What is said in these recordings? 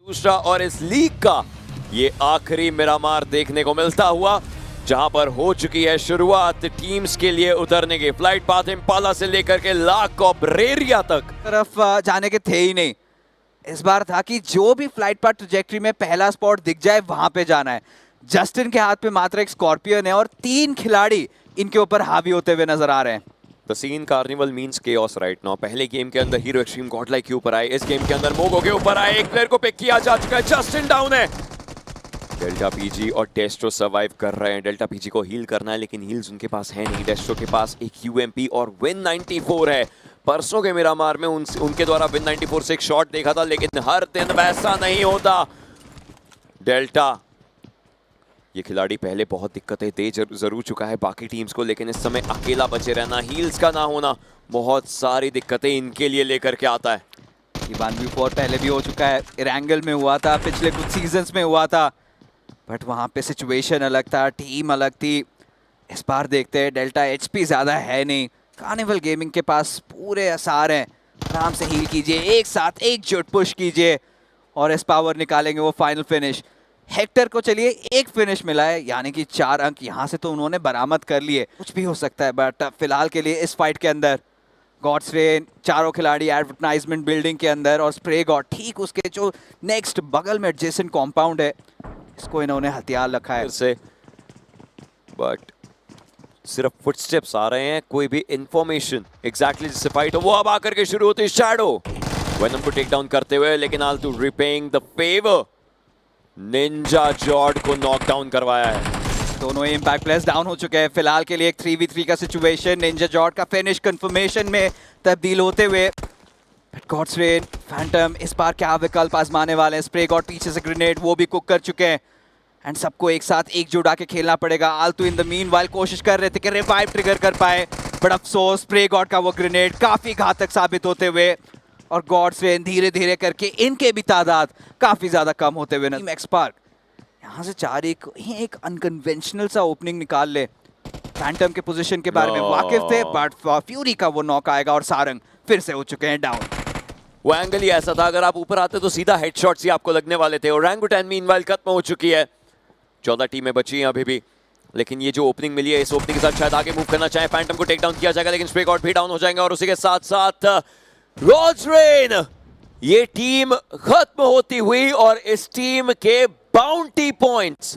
दूसरा और इस लीग का ये आखिरी मिरामार देखने को मिलता हुआ, जहां पर हो चुकी है शुरुआत टीम्स के लिए उतरने की। फ्लाइट पाथ इम्पाला से लेकर के ला कॉब्रेरिया तक तरफ जाने के थे ही नहीं। इस बार था कि जो भी फ्लाइट पाथ ट्रैजेक्टरी में पहला स्पॉट दिख जाए वहां पे जाना है। जस्टिन के हाथ पे मात्र एक स्कॉर्पियन है और 3 खिलाड़ी इनके ऊपर हावी होते हुए नजर आ रहे हैं। The scene carnival means chaos right now. पहले गेम के अंदर हीरो एक्सट्रीम गॉडलाइक के ऊपर आए, इस गेम के अंदर मोगो के ऊपर आए। एक प्लेयर को पिक किया जा चुका है, जस्टिन डाउन है। डेल्टा पीजी और डेस्ट्रो सर्वाइव कर रहे हैं। डेल्टा पीजी को हील करना है लेकिन हील्स उनके पास है नहीं। डेस्ट्रो के पास एक यूएमपी और विन 94 है। परसों के मिरामार में उनके द्वारा विन 94 से एक शॉट देखा था, लेकिन हर दिन वैसा नहीं होता। डेल्टा ये खिलाड़ी पहले बहुत दिक्कतें दे जरूर चुका है बाकी टीम्स को, लेकिन इस समय अकेला बचे रहना, हील्स का ना होना बहुत सारी दिक्कतें इनके लिए लेकर के आता है। ये 1v4 पहले भी हो चुका है, इरेंगल में हुआ था, पिछले कुछ सीजन्स में हुआ था, बट वहां पे सिचुएशन अलग था, टीम अलग थी। इस बार देखते हैं, डेल्टा एचपी ज्यादा है नहीं, कार्निवल गेमिंग के पास पूरे आसार हैं। आराम से हील कीजिए, एक साथ एकजुट पुश कीजिए और इस पावर निकालेंगे वो फाइनल फिनिश। हेक्टर को चलिए एक फिनिश मिला है, यानी कि 4 अंक यहाँ से तो उन्होंने बरामद कर लिए। कुछ भी हो सकता है बट फिलहाल के लिए इस फाइट के अंदर गॉड्स रेन, चारों खिलाड़ी एडवर्टाइजमेंट बिल्डिंग के अंदर और स्प्रे गॉड ठीक उसके जो नेक्स्ट बगल में एडजेसेंट कॉम्पाउंड है, इसको इन्होंने हथियार रखा है से। बट सिर्फ फुटस्टेप्स आ रहे हैं, कोई भी इंफॉर्मेशन एग्जैक्टली जिससे फाइट हो वो अब आकर के शुरू होती है। शैडो वेनम को टेक डाउन करते हुए, लेकिन all to repaying the favour, Ninja Jord को नॉक डाउन करवाया है। दोनों ही इंपैक्ट प्लेयर्स डाउन हो चुके हैं। फिलहाल के लिए एक 3v3 का सिचुएशन, निंजा जॉर्ड का फिनिश कंफर्मेशन में तब्दील होते हुए। गॉड्स रेन, फैंटम इस बार क्या विकल्प आजमाने वाले हैं। स्प्रे गॉड पीछे से ग्रेनेड वो भी कुक कर चुके हैं एंड सबको एक साथ एकजुट आके खेलना पड़ेगा। आल्तू इन द मीनवाइल कोशिश कर रहे थे कि रिवाइव ट्रिगर कर पाए, बट अफसोस स्प्रे गॉड का वो ग्रेनेड काफी घातक साबित होते हुए और गॉड्स रेन धीरे धीरे करके इनके भी तादाद काफी ज्यादा कम होते हुए। टीम एक्सपार्क यहाँ से 4 एक अनकन्वेंशनल सा ओपनिंग निकाल ले। फैंटम के पोजीशन के बारे में वाकिफ थे, बट फ्यूरी का वो नॉक आएगा और सारंग फिर से हो चुके हैं डाउन। वो एंगल ही ऐसा था, अगर आप ऊपर आते तो सीधा हेडशॉट्स ही आपको लगने वाले थे। और रैंगुटैन मीनवाइल खत्म हो चुकी है। 14 टीमें बची हैं अभी भी, लेकिन ये जो ओपनिंग मिली है इस ओपनिंग के साथ शायद आगे मूव करना चाहे। फैंटम को टेक डाउन किया जाएगा लेकिन स्प्रे गॉड भी डाउन हो जाएंगे और उसी के साथ साथ गॉड्स रेन, ये टीम खत्म होती हुई और इस टीम के बाउंटी पॉइंट्स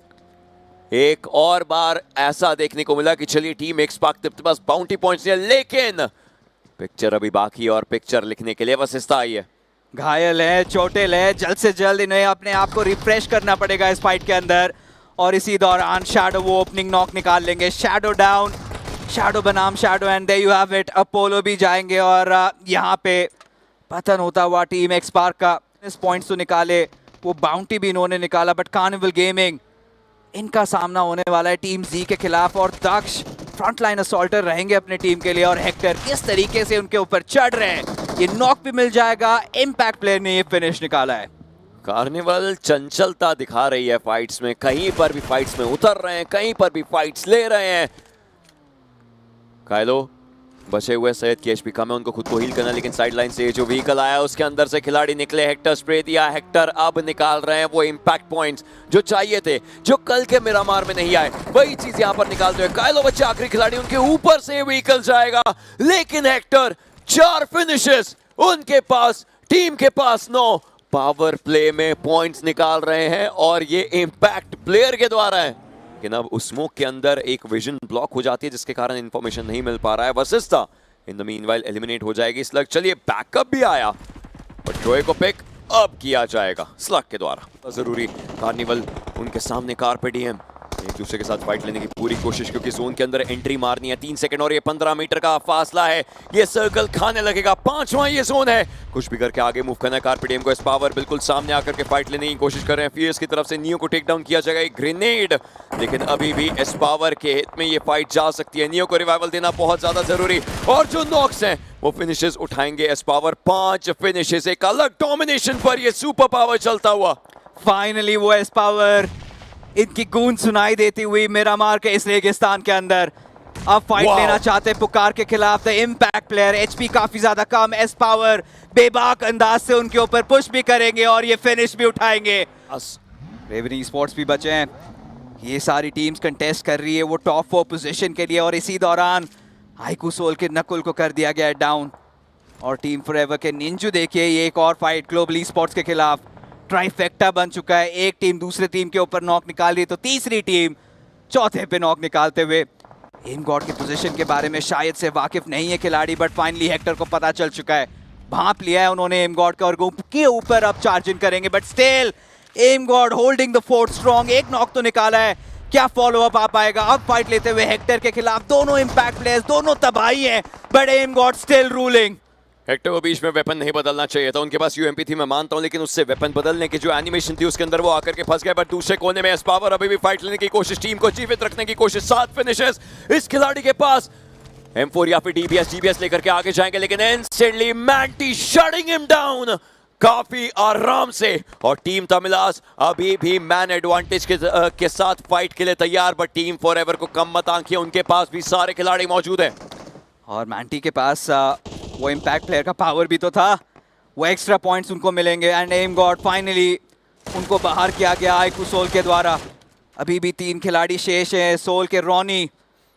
एक और बार ऐसा देखने को मिला कि चलिए टीम एक्सपार्क के पास बाउंटी पॉइंट्स है, लेकिन पिक्चर अभी बाकी और पिक्चर लिखने के लिए वशिष्ठा आई है। घायल है, चोटिल है, जल्द से जल्द इन्हें अपने आप को रिफ्रेश करना पड़ेगा इस फाइट के अंदर और इसी दौरान शैडो वो ओपनिंग नॉक निकाल लेंगे। शैडो डाउन, शैडो बनाम shadow and there you have it. Apollo भी जाएंगे और यहाँ पे पतन होता हुआ टीम एक्सपार्क का। इस पॉइंट्स तो निकाले, वो बाउंटी भी इन्होंने निकाला, बट कार्निवल गेमिंग इनका सामना होने वाला है टीम जी के खिलाफ और दक्ष फ्रंटलाइन असॉल्टर रहेंगे अपने टीम के लिए। और हेक्टर किस तरीके से उनके ऊपर चढ़ रहे हैं, ये नॉक भी मिल जाएगा। इम्पैक्ट प्लेयर ने ये फिनिश निकाला है। कार्निवल चंचलता दिखा रही है फाइट्स में, कहीं पर भी फाइट्स में उतर रहे हैं, कहीं पर भी फाइट्स ले रहे हैं। कायलो बचे हुए सैयद की एचपी कम है, उनको खुद को हील करना, लेकिन साइडलाइन से जो व्हीकल आया उसके अंदर से खिलाड़ी निकले। हेक्टर स्प्रे दिया, हेक्टर अब निकाल रहे हैं वो इंपैक्ट पॉइंट्स जो चाहिए थे, जो कल के मिरामार में नहीं आए, वही चीज यहां पर निकालते हुए कायलो बच्चे आखिरी खिलाड़ी, उनके ऊपर से व्हीकल जाएगा, लेकिन हेक्टर 4 फिनिशेस उनके पास, टीम के पास 9 पावर प्ले में पॉइंट्स निकाल रहे हैं और ये इंपैक्ट प्लेयर के द्वारा है। लेकिन अब उस स्मोक के अंदर एक विजन ब्लॉक हो जाती है जिसके कारण इंफॉर्मेशन नहीं मिल पा रहा है। Vashishtha in the meanwhile eliminate हो जाएगी। स्लग चलिए बैकअप भी आया और ट्रोय को पिक अब किया जाएगा स्लग के द्वारा। जरूरी कार्निवल उनके सामने कार्पे डीएम एक दूसरे के साथ फाइट लेने की पूरी कोशिश, क्योंकि जोन के अंदर एंट्री मारनी है। 3 सेकंड और ये 15 मीटर का फासला है, ये सर्कल खाने लगेगा। 5वां ये जोन है, कुछ भी करके आगे मूव करना है कार्पेडियम को। इस पावर बिल्कुल सामने आकर के फाइट लेने की कोशिश कर रहे हैं। फियर्स की तरफ से नियो को टेक डाउन किया जाएगा, एक ग्रेनेड, लेकिन अभी भी इस पावर के हित में ये फाइट जा सकती है। नियो को रिवाइवल देना बहुत ज्यादा जरूरी और जो नॉक्स हैं वो फिनिशेस उठाएंगे एस पावर। 5 फिनिशेस, एक अलग डोमिनेशन पर ये सुपर पावर चलता हुआ। फाइनली वो एस पावर इनकी गूंज सुनाई देती हुई मिरामार के इस रेगिस्तान के अंदर। अब फाइट Wow. लेना चाहते हैं पुकार के खिलाफ। द इम्पैक्ट प्लेयर, एचपी काफी ज्यादा कम, एस पावर बेबाक अंदाज से उनके ऊपर पुश भी करेंगे और ये फिनिश भी उठाएंगे। रेवनी स्पोर्ट्स भी बचे हैं। ये सारी टीम्स कंटेस्ट कर रही है वो टॉप 4 पोजीशन के लिए, और इसी दौरान आईकू सोल के नकुल को कर दिया गया डाउन। और टीम फॉरएवर के निंजू देखिए, ये एक और फाइट ग्लोबल स्पोर्ट्स के खिलाफ ट्राइफेक्टा बन चुका है। एक टीम दूसरे टीम के ऊपर नॉक निकाल रही है तो तीसरी टीम चौथे पे नॉक निकालते हुए। एम गॉड की पोजीशन के बारे में शायद से वाकिफ नहीं है खिलाड़ी, बट फाइनली हेक्टर को पता चल चुका है। भांप लिया है उन्होंने एम गॉड का और के ऊपर अब चार्ज इन करेंगे, but still M God holding the fort strong. एक नॉक तो निकाला है, क्या फॉलो अप आ पाएगा? अब फाइट लेते हुए हेक्टर के खिलाफ दोनों इंपैक्ट प्लेयर्स, दोनों तबाही हैं, but M God still ruling. Hector को बीच में वेपन नहीं बदलना चाहिए था, उनके पास यूएमपी थी मैं मानता हूं, लेकिन उससे वेपन बदलने की जो एनिमेशन थी उसके अंदर वो आकर के फंस गए। बट दूसरे कोने में एस्पावर अभी भी फाइट लेने की कोशिश, टीम को जीवित रखने की कोशिश। 7 फिनिशेस इस खिलाड़ी के पास। M4 या फिर डीबीएस लेकर के आगे जाएंगे, लेकिन इंस्टेंटली मैंटी शटिंग हिम डाउन काफी आराम से। और टीम तमिलास अभी भी मैन एडवांटेज के साथ फाइट के लिए तैयार, बट टीम फॉरएवर को कम मत आंकिए, उनके पास भी सारे खिलाड़ी मौजूद हैं। और मैंटी के पास वो इम्पैक्ट प्लेयर का पावर भी तो था, वो एक्स्ट्रा पॉइंट्स उनको मिलेंगे। एंड एम गॉड फाइनली उनको बाहर किया गया आईकू सोल के द्वारा। अभी भी 3 खिलाड़ी शेष हैं। सोल के रॉनी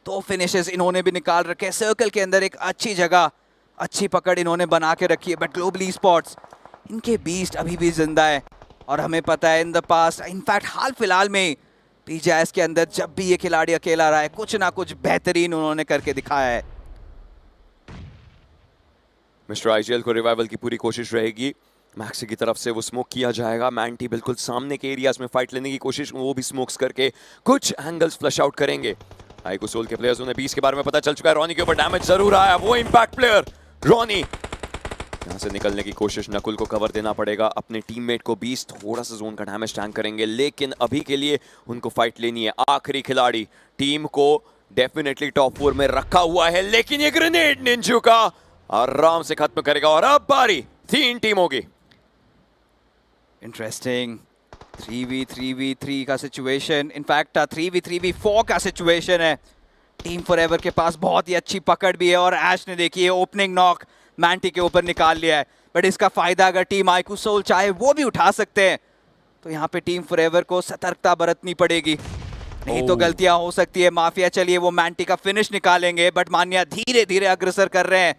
2 फिनिशेस इन्होंने भी निकाल रखे हैं। सर्कल के अंदर एक अच्छी जगह, अच्छी पकड़ इन्होंने बना के रखी है, बट ग्लोबल स्पोर्ट्स इनके बीस्ट अभी भी जिंदा है। और हमें पता है इन द पास्ट, इनफैक्ट हाल फिलहाल में पीजीआईएस के अंदर जब भी ये खिलाड़ी अकेला रहा है कुछ ना कुछ बेहतरीन उन्होंने करके दिखाया है। मिस्टर आईजीएल को रिवाइवल की पूरी कोशिश रहेगी। मैक्सी की तरफ से वो स्मोक किया जाएगा। मैंटी बिल्कुल सामने के एरियाज में फाइट लेने की कोशिश, वो भी स्मोक्स करके कुछ एंगल्स फ्लश आउट करेंगे। आईकू सोल के प्लेयर्स उन्हें 20 के बारे में पता चल चुका है। रॉनी के ऊपर डैमेज जरूर आया, वो इंपैक्ट प्लेयर रॉनी यहां से निकलने की कोशिश, नकुल को कवर देना पड़ेगा। अपने टीममेट को 20 थोड़ा सा जोन का डैमेज टैंक करेंगे, लेकिन अभी के लिए उनको फाइट लेनी है। आखिरी खिलाड़ी टीम को डेफिनेटली टॉप 4 में रखा हुआ है, लेकिन ये ग्रेनेड निंजू का आराम से खत्म करेगा। और अब बारी 3 टीमों की। इंटरेस्टिंग 3v3v3 का सिचुएशन, इनफैक्ट 3v3v4 का सिचुएशन है। टीम फॉरएवर के पास बहुत ही अच्छी पकड़ भी है, और ऐश ने देखिए ओपनिंग नॉक मैंटी के ऊपर निकाल लिया है। बट इसका फायदा अगर टीम आईकू सोल चाहे वो भी उठा सकते हैं, तो यहाँ पे टीम फॉरएवर को सतर्कता बरतनी पड़ेगी, नहीं तो गलतियां हो सकती है। माफिया चलिए वो मैंटी का फिनिश निकालेंगे, बट मान्या धीरे धीरे अग्रसर कर रहे हैं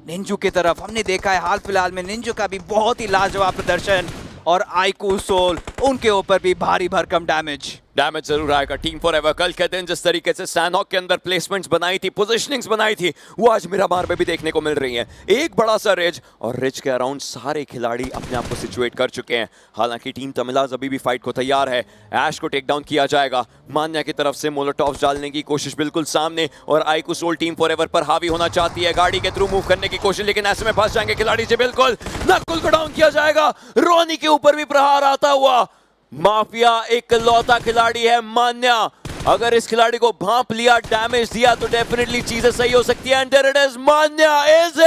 निंजू की तरफ। हमने देखा है हाल फिलहाल में निंजू का भी बहुत ही लाजवाब प्रदर्शन, और आईकू सोल उनके ऊपर भी भारी भरकम डैमेज जरूर आएगा। टीम फॉरएवर कल के दिन जिस तरीके से सैनहॉक के अंदर प्लेसमेंट्स बनाई थी, पोजीशनिंग्स बनाई थी, वो आज मिरामार में भी देखने को मिल रही है। एक बड़ा सा रिज, और रिज के अराउंड सारे खिलाड़ी अपने आप को सिचुएट कर चुके हैं। हालांकि टीम तमिलाज अभी भी फाइट को तैयार है। ऐश को टेक डाउन किया जाएगा। मान्या की तरफ से मोलोटॉव्स डालने की कोशिश बिल्कुल सामने, और आईकू सोल टीम फॉरएवर पर हावी होना चाहती है। गाड़ी के थ्रू मूव करने की कोशिश, लेकिन ऐसे में फंस जाएंगे खिलाड़ी जी। बिल्कुल नकुल को डाउन किया जाएगा। रोनी के ऊपर भी प्रहार आता हुआ। माफिया एक लौता खिलाड़ी है मान्या, अगर इस खिलाड़ी को भांप लिया, डैमेज दिया, तो डेफिनेटली चीजें सही हो सकती है। And there it is, Manya is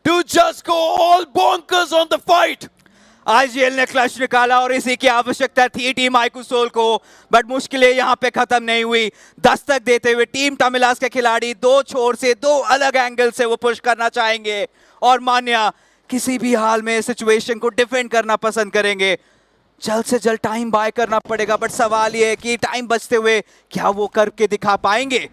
to just go all bonkers on the fight. IGL ने क्लच निकाला, और इसी की आवश्यकता थी टीम आईकू सोल को, बट मुश्किलें यहां पे खत्म नहीं हुई। दस्तक देते हुए टीम तमिलास के खिलाड़ी 2 छोर से 2 अलग एंगल से वो पुश करना चाहेंगे, और मान्या किसी भी हाल में सिचुएशन को डिफेंड करना पसंद करेंगे। जल्द से जल्द टाइम बाय करना पड़ेगा, बट सवाल ये है कि टाइम बचते हुए क्या वो करके दिखा पाएंगे।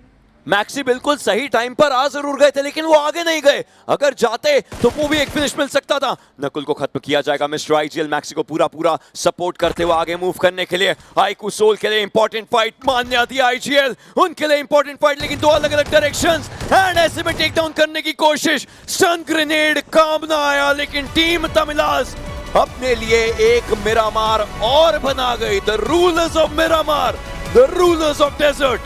मैक्सी बिल्कुल सही टाइम पर आ जरूर गए थे, लेकिन वो आगे नहीं गए। अगर जाते तो वो भी एक फिनिश मिल सकता था। नकुल को खत्म किया जाएगा। मिस्टर आईजीएल मैक्सी को पूरा सपोर्ट करते हुए आगे मूव करने के लिए। आईकू सोल के लिए इंपॉर्टेंट फाइट, मान्या दी आईजीएल उनके लिए इंपॉर्टेंट फाइट, लेकिन 2 अलग अलग डायरेक्शंस। एंड ऐसे में टेक डाउन करने की कोशिश, स्टन ग्रेनेड काम ना आया, लेकिन टीम तमिलास अपने लिए एक मिरामार और बना गई। The rulers of Miramar, the rulers of desert.